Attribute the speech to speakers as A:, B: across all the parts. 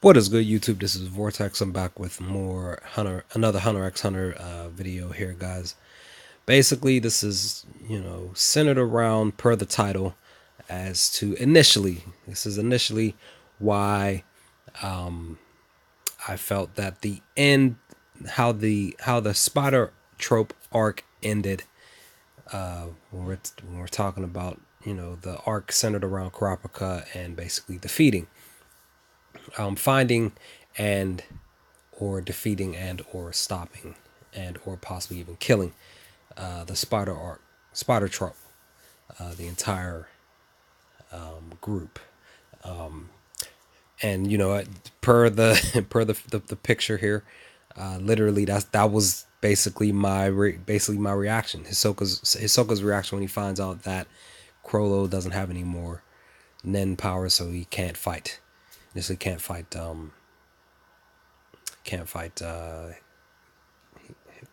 A: What is good, YouTube? This is Vortex. I'm back with another Hunter x Hunter video here, guys. Basically, this is centered around per the title as to initially why I felt that the end, how the spider trope arc ended. When we're talking about the arc centered around Kurapika and basically defeating, finding and or defeating and or stopping and or possibly even killing the spider trope, the entire group. And per the per the picture here, literally that was basically my reaction. Hisoka's reaction when he finds out that Crollo doesn't have any more Nen power, so he can't fight. He can't fight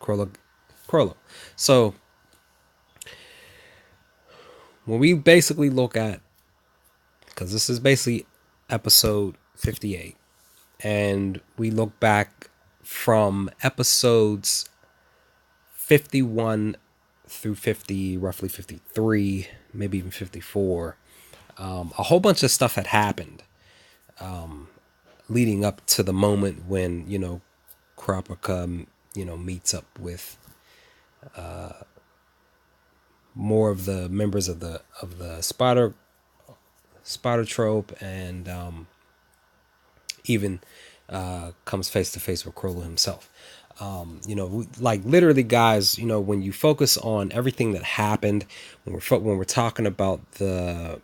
A: Crollo. Crollo. So when we basically look at, because this is basically episode 58, and we look back from episodes 51 through roughly 53, maybe even 54, a whole bunch of stuff had happened leading up to the moment when Kurapika meets up with more of the members of the spider trope, and even comes face to face with Crollo himself. Like literally, guys, when you focus on everything that happened, when we're talking about the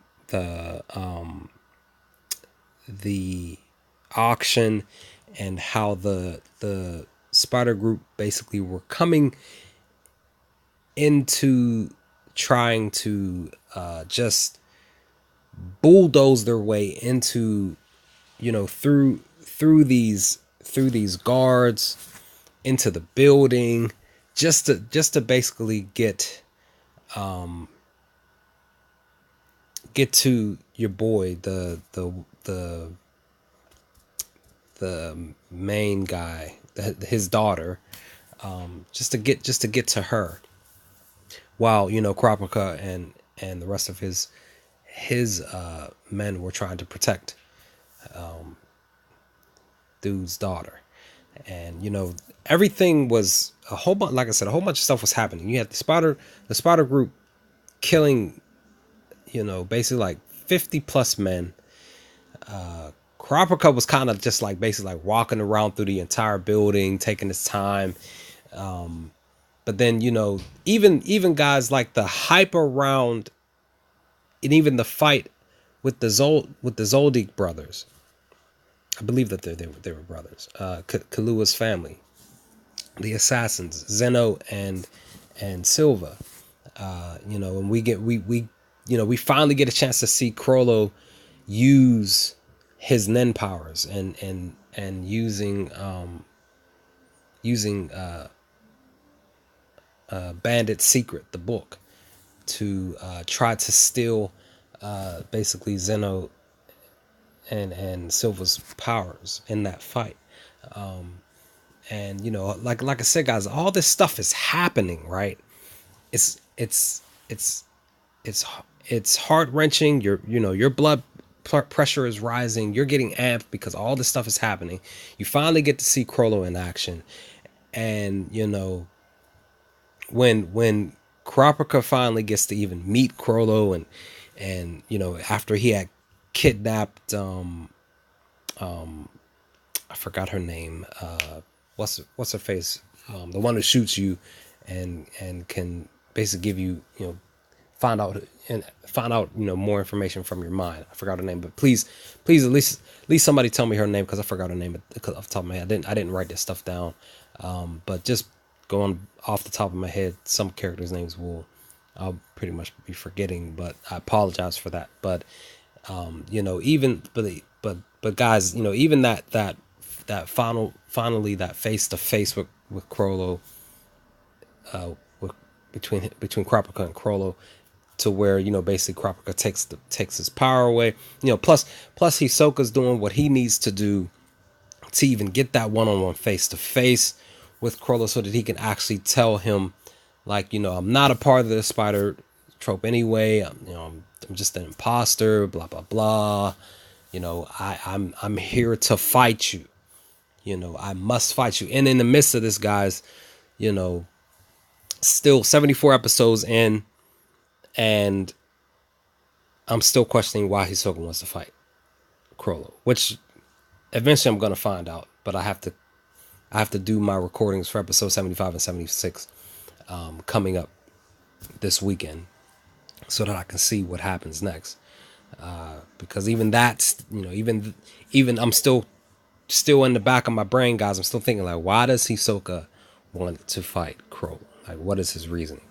A: auction and how the spider group basically were coming into trying to just bulldoze their way into through these guards into the building, just to basically get to your boy, the main guy, his daughter, just to get to her, while Kurapika and the rest of his men were trying to protect dude's daughter. And everything was a whole bunch. Like I said, a whole bunch of stuff was happening. You had the spider group killing basically like 50 plus men. Kurapika was kind of just like basically like walking around through the entire building, taking his time. But then even guys like the hype around, and even the fight with the Zoldyck brothers. I believe that they were brothers. Kalua's family, the assassins, Zeno and Silva. And we finally get a chance to see Crollo use his Nen powers and using Bandit Secret, the book, to try to steal basically Zeno and Silva's powers in that fight. And like I said, guys, all this stuff is happening, right? It's heart wrenching. Your blood pressure is rising. You're getting amped because all this stuff is happening. You finally get to see Crollo in action, and when Kurapika finally gets to even meet Crollo, and after he had kidnapped I forgot her name, what's her face, the one who shoots you and can basically give you find out more information from your mind. I forgot her name, but please at least somebody tell me her name, because I forgot her name off the top of my head. I didn't write this stuff down, but just going off the top of my head, some characters' names I'll pretty much be forgetting, but I apologize for that. But even but guys, even that finally that face to face with Crollo, with between Kurapika and Crollo, to where basically Kurapika takes his power away. Plus Hisoka's doing what he needs to do to even get that one-on-one face-to-face with Chrollo so that he can actually tell him, like, I'm not a part of the spider trope anyway. I'm just an imposter, blah, blah, blah. I'm here to fight you. I must fight you. And in the midst of this, guys, still 74 episodes in, and I'm still questioning why Hisoka wants to fight Chrollo, which eventually I'm gonna find out. But I have to do my recordings for episode 75 and 76 coming up this weekend, so that I can see what happens next. Because even that's, even I'm still in the back of my brain, guys. I'm still thinking, like, why does Hisoka want to fight Chrollo? Like, what is his reasoning?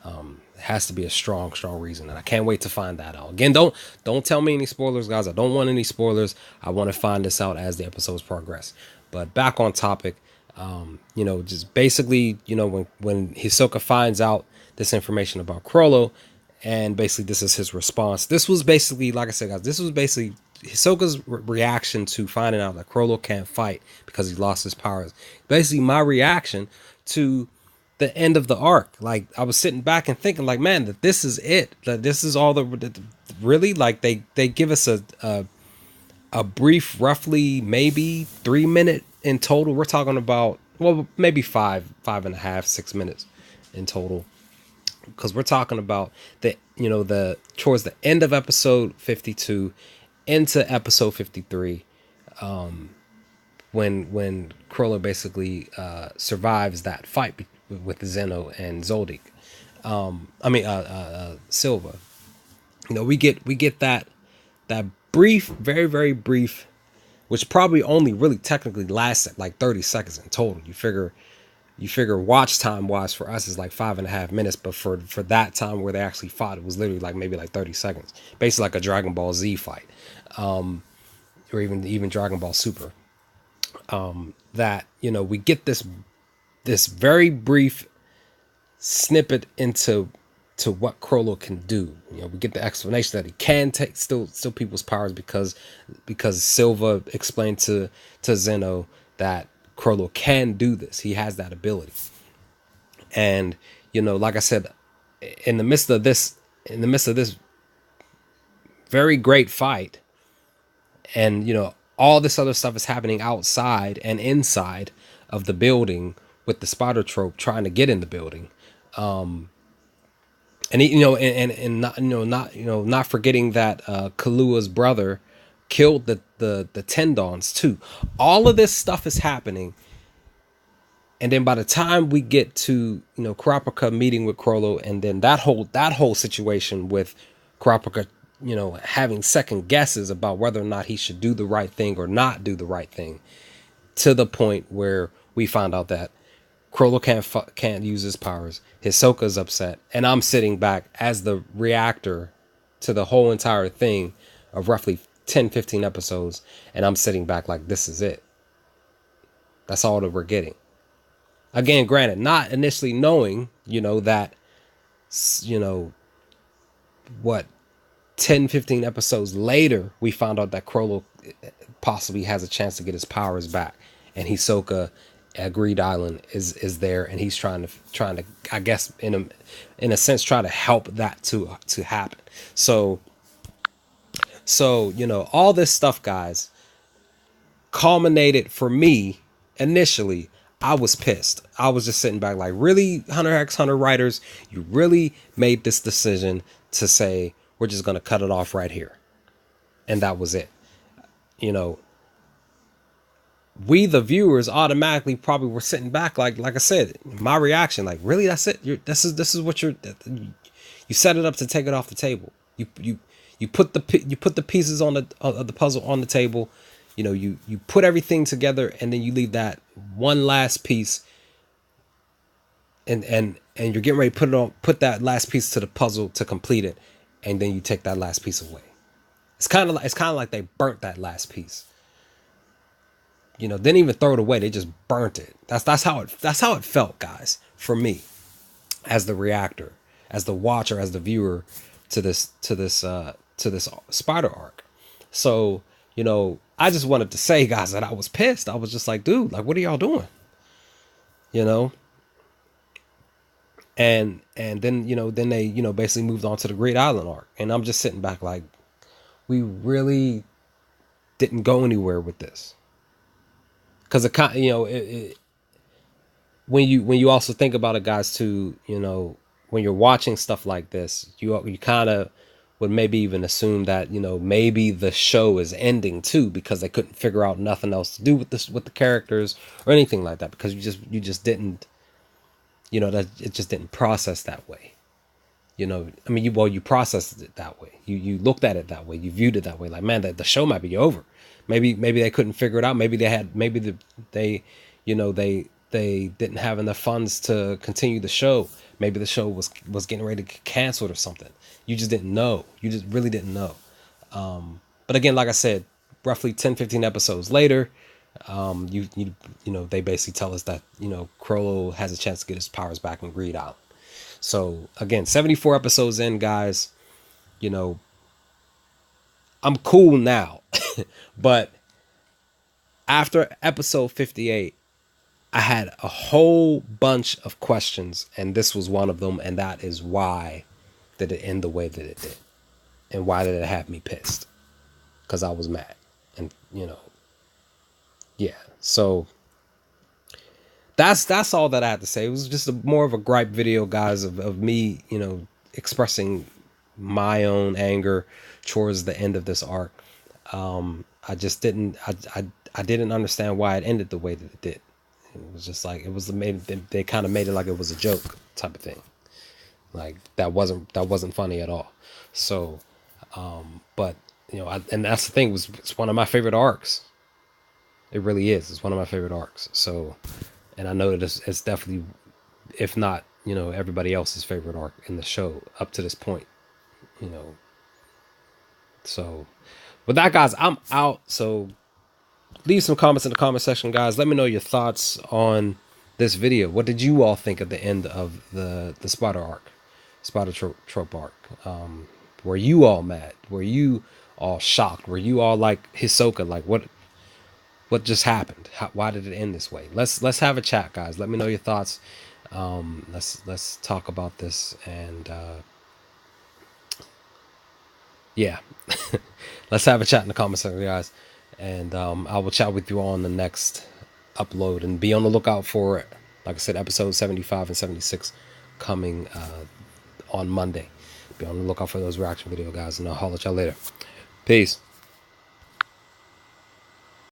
A: It has to be a strong reason, and I can't wait to find that out. Again, don't tell me any spoilers, guys. I don't want any spoilers. I want to find this out as the episodes progress. But back on topic, just basically, when Hisoka finds out this information about Chrollo, and basically this is his response. This was basically, like I said, guys, this was basically Hisoka's reaction to finding out that Chrollo can't fight because he lost his powers. Basically, my reaction to the end of the arc. Like, I was sitting back and thinking, like, man, that this is it. That this is all really, like, they give us a brief, roughly maybe 3 minute in total. We're talking about, well, maybe 5.5, 6 minutes in total, because we're talking about the towards the end of episode 52 into episode 53, when Chrollo basically survives that fight with Zeno and Zoldyck. Silva. We get that brief, very, very brief, which probably only really technically lasted like 30 seconds in total. You figure watch time wise for us is like 5.5 minutes, but for that time where they actually fought, it was literally like maybe like 30 seconds, basically like a Dragon Ball Z fight, or even Dragon Ball Super. That we get this very brief snippet into what Chrollo can do. We get the explanation that he can take still people's powers because Silva explained to Zeno that Chrollo can do this. He has that ability. And like I said, in the midst of this very great fight, and all this other stuff is happening outside and inside of the building with the spider trope trying to get in the building. And not forgetting that Kalua's brother killed the Tendons too. All of this stuff is happening, and then by the time we get to Kurapika meeting with Chrollo, and then that whole situation with Kurapika, having second guesses about whether or not he should do the right thing or not do the right thing, to the point where we found out that Chrollo can't use his powers. Hisoka's upset, and I'm sitting back as the reactor to the whole entire thing of roughly 10-15 episodes, and I'm sitting back like, this is it. That's all that we're getting. Again, granted, not initially knowing, that, what, 10-15 episodes later, we found out that Chrollo possibly has a chance to get his powers back, and Hisoka at Greed Island is there, and he's trying to I guess in a sense try to help that to happen. So all this stuff, guys, culminated for me initially. I was pissed. I was just sitting back like, really, Hunter x Hunter writers, you really made this decision to say we're just gonna cut it off right here, and that was it. We, the viewers, automatically probably were sitting back like I said, my reaction, like, really, that's it? This is what you set it up to take it off the table. You put the pieces on the puzzle on the table. You put everything together, and then you leave that one last piece, and you're getting ready to put that last piece to the puzzle to complete it, and then you take that last piece away. It's kind of like they burnt that last piece. Didn't even throw it away. They just burnt it. That's how it felt, guys, for me, as the reactor, as the watcher, as the viewer to this spider arc. So, I just wanted to say, guys, that I was pissed. I was just like, dude, like, what are y'all doing? You know? And then, then they, basically moved on to the Great Island arc. And I'm just sitting back like, we really didn't go anywhere with this. Because when you also think about it, guys, too, when you're watching stuff like this, you kind of would maybe even assume that maybe the show is ending too, because they couldn't figure out nothing else to do with this, with the characters or anything like that, because you just didn't, that it just didn't process that way. I mean, you processed it that way. You looked at it that way. You viewed it that way. Like, man, the show might be over. Maybe they couldn't figure it out. Maybe they didn't have enough funds to continue the show. Maybe the show was getting ready to get canceled or something. You just didn't know. You just really didn't know. But again, like I said, roughly 10, 15 episodes later, they basically tell us that, Crollo has a chance to get his powers back in Greed Island. So again, 74 episodes in, guys, I'm cool now. But after episode 58, I had a whole bunch of questions, and this was one of them, and that is, why did it end the way that it did? And why did it have me pissed? Because I was mad. And, yeah. So that's all that I had to say. It was just more of a gripe video, guys, of me, expressing my own anger towards the end of this arc. I just didn't I didn't understand why it ended the way that it did. It was just like, they kind of made it like it was a joke type of thing. Like, that wasn't funny at all. So, but and that's the thing, it's one of my favorite arcs. It really is. It's one of my favorite arcs. So, and I know that it's definitely, if not, everybody else's favorite arc in the show up to this point. So, with that, guys, I'm out. So, leave some comments in the comment section, guys. Let me know your thoughts on this video. What did you all think at the end of the Spider arc, Spider Troupe arc? Were you all mad? Were you all shocked? Were you all like Hisoka? Like, what just happened? Why did it end this way? Let's have a chat, guys. Let me know your thoughts. Let's talk about this, and yeah, let's have a chat in the comment section, guys. And I will chat with you all on the next upload, and be on the lookout for, like I said, episodes 75 and 76 coming on Monday. Be on the lookout for those reaction video, guys, and I'll holler at y'all later. Peace.